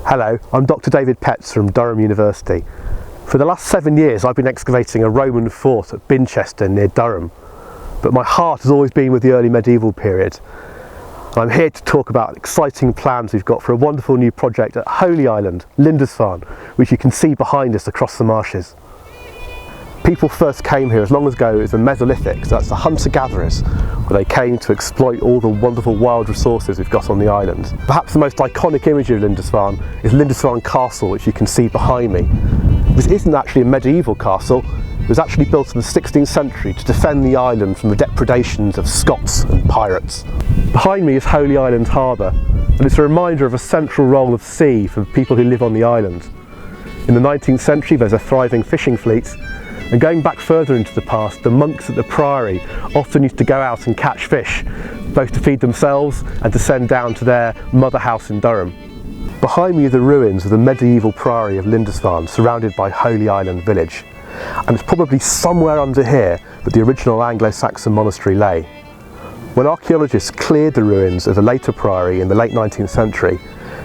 Hello, I'm Dr. David Petts from Durham University. For the last 7 years I've been excavating a Roman fort at Binchester near Durham, but my heart has always been with the early medieval period. I'm here to talk about exciting plans we've got for a wonderful new project at Holy Island, Lindisfarne, which you can see behind us across the marshes. People first came here as long ago as the Mesolithic, so that's the hunter-gatherers, where they came to exploit all the wonderful wild resources we've got on the island. Perhaps the most iconic image of Lindisfarne is Lindisfarne Castle, which you can see behind me. This isn't actually a medieval castle. It was actually built in the 16th century to defend the island from the depredations of Scots and pirates. Behind me is Holy Island Harbour, and it's a reminder of a central role of sea for people who live on the island. In the 19th century there's a thriving fishing fleet, and going back further into the past, the monks at the priory often used to go out and catch fish, both to feed themselves and to send down to their mother house in Durham. Behind me are the ruins of the medieval priory of Lindisfarne, surrounded by Holy Island village. And it's probably somewhere under here that the original Anglo-Saxon monastery lay. When archaeologists cleared the ruins of the later priory in the late 19th century,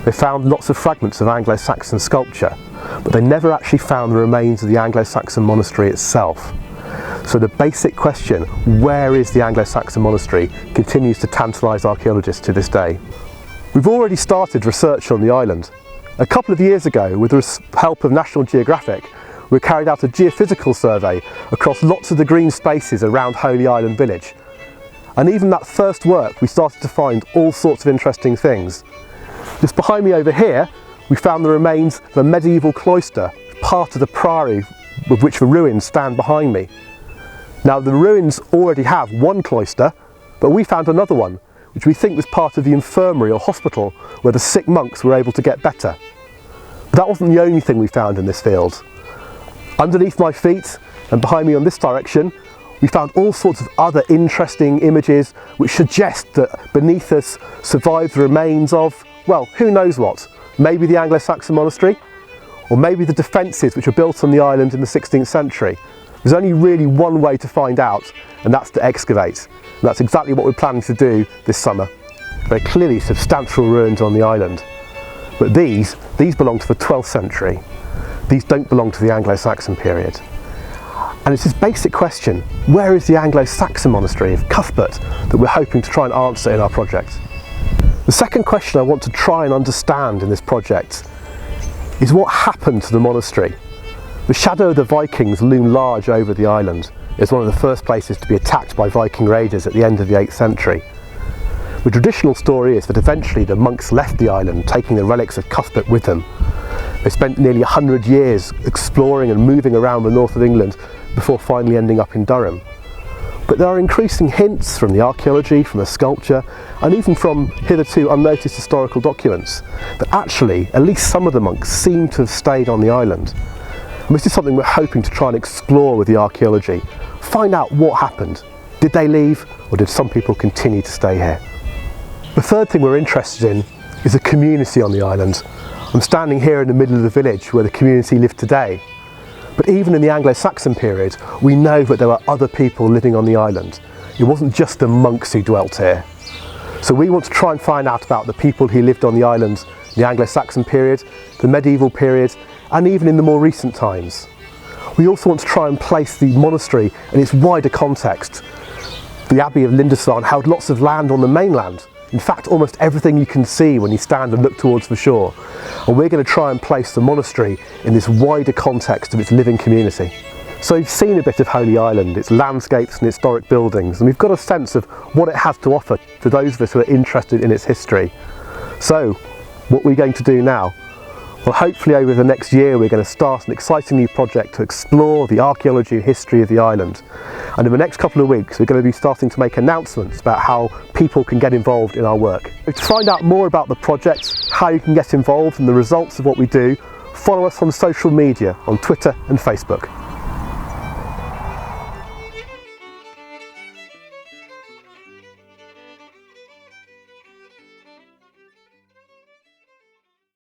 they found lots of fragments of Anglo-Saxon sculpture, but they never actually found the remains of the Anglo-Saxon monastery itself. So the basic question, where is the Anglo-Saxon monastery, continues to tantalise archaeologists to this day. We've already started research on the island. A couple of years ago, with the help of National Geographic, we carried out a geophysical survey across lots of the green spaces around Holy Island village. And even that first work, we started to find all sorts of interesting things. Just behind me over here, we found the remains of a medieval cloister, part of the priory of which the ruins stand behind me. Now the ruins already have one cloister, but we found another one, which we think was part of the infirmary or hospital where the sick monks were able to get better. But that wasn't the only thing we found in this field. Underneath my feet and behind me on this direction, we found all sorts of other interesting images which suggest that beneath us survived the remains of, well, who knows what? Maybe the Anglo-Saxon monastery, or maybe the defences which were built on the island in the 16th century. There's only really one way to find out, and that's to excavate. And that's exactly what we're planning to do this summer. There are clearly substantial ruins on the island, but these belong to the 12th century. These don't belong to the Anglo-Saxon period. And it's this basic question, where is the Anglo-Saxon monastery of Cuthbert, that we're hoping to try and answer in our project. The second question I want to try and understand in this project is what happened to the monastery. The shadow of the Vikings loomed large over the island. It was one of the first places to be attacked by Viking raiders at the end of the 8th century. The traditional story is that eventually the monks left the island, taking the relics of Cuthbert with them. They spent nearly 100 years exploring and moving around the north of England before finally ending up in Durham. But there are increasing hints from the archaeology, from the sculpture, and even from hitherto unnoticed historical documents that actually at least some of the monks seem to have stayed on the island. And this is something we're hoping to try and explore with the archaeology, find out what happened. Did they leave, or did some people continue to stay here? The third thing we're interested in is the community on the island. I'm standing here in the middle of the village where the community lived today. But even in the Anglo-Saxon period, we know that there were other people living on the island. It wasn't just the monks who dwelt here. So we want to try and find out about the people who lived on the island in the Anglo-Saxon period, the medieval period, and even in the more recent times. We also want to try and place the monastery in its wider context. The Abbey of Lindisfarne held lots of land on the mainland. In fact, almost everything you can see when you stand and look towards the shore. And we're going to try and place the monastery in this wider context of its living community. So you've seen a bit of Holy Island, its landscapes and historic buildings, and we've got a sense of what it has to offer to those of us who are interested in its history. So, what are we going to do now? Well, hopefully over the next year we're going to start an exciting new project to explore the archaeology and history of the island. And in the next couple of weeks we're going to be starting to make announcements about how people can get involved in our work. To find out more about the project, how you can get involved and the results of what we do, follow us on social media on Twitter and Facebook.